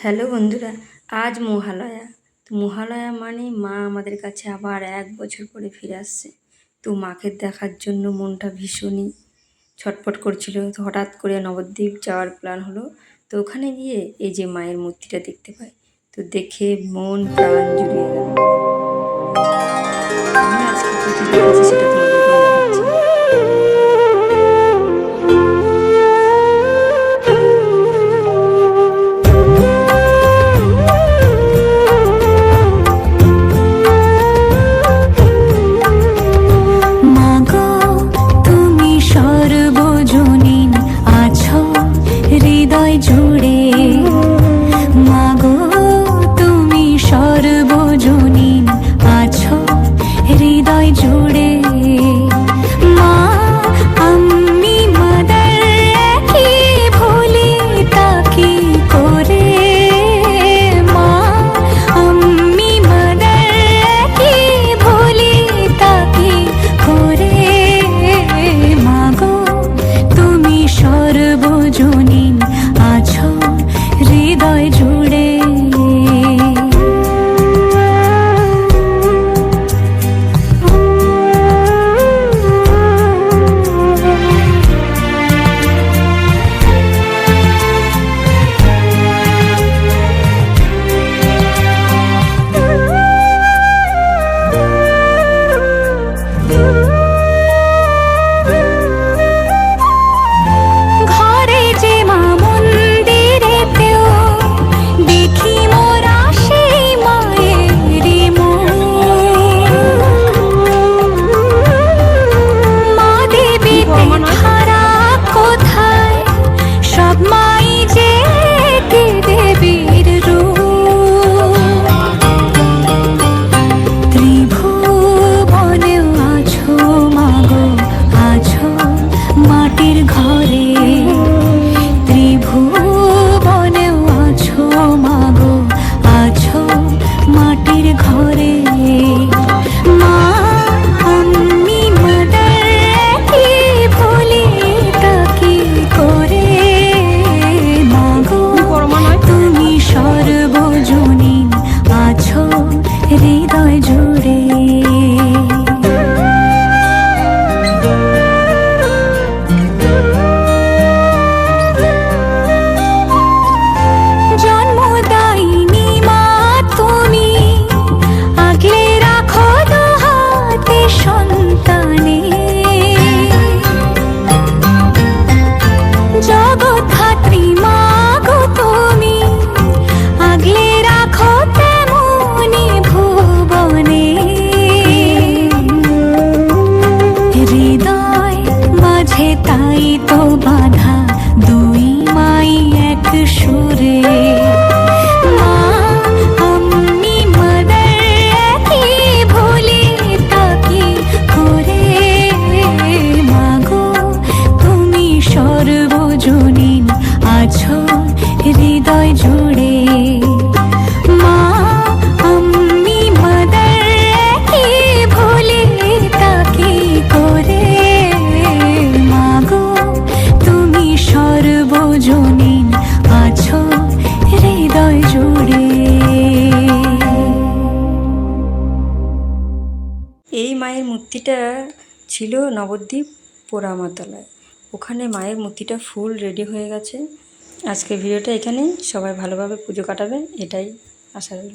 Hello বন্ধুরা, আজ মহালয়া। তো মহালয়া মানে মা আমাদের কাছে আবার 1 বছর পরে ফিরে আসছে। তো মাকে দেখার জন্য মনটা ভীষণই ছটফট করছিল। তো হঠাৎ করে নবদ্বীপ যাওয়ার প্ল্যান হলো। তো ওখানে গিয়ে এই যে মায়ের মূর্তিটা দেখতে পাই, তো দেখে মন প্রাণ জুড়িয়ে গেল। আমি আজকে কী কী দেখেছি সেটা তোমাদেরকেও দেখাচ্ছি। জুড়ে মাগো তুমি সর্বজনীন আছো হৃদয় জুড়ে। মা আমি মাদার কি ভুলি তাকি করে, মা আমি মাদার কি ভুলি তাকি করে। মাগো তুমি সর্বজনীন আছো হৃদয় জুড়ে। হৃদয় জুড়ে জন্মদায়িনী মা তুমি আগলে রাখো দুহাতে সন্তানে। জগৎধাত্রী মা গো তুমি আগলে রাখো তেমনি ভুবনে। হৃদয় মাঝে তাই তো বাঁধা দুই মাই এক সুরে। মা আমি মাদার কি ভুলি তাকি করে। মাগো তুমি সর্বজনীন আছো হৃদয় জুড়ে। মা আমি মাদার কি ভুলি তাকি করে। মাগো তুমি সর্বজনীন আছো হৃদয় জুড়ে। এই মায়ের মূর্তিটা ছিল নবদ্বীপ পোড়ামাতলায়। ওখানে মায়ের মূর্তিটা ফুল রেডি হয়ে গেছে। আজকে ভিডিওটা এখানেই। সবাই ভালোভাবে পুজো কাটাবে, এটাই আশা রইল।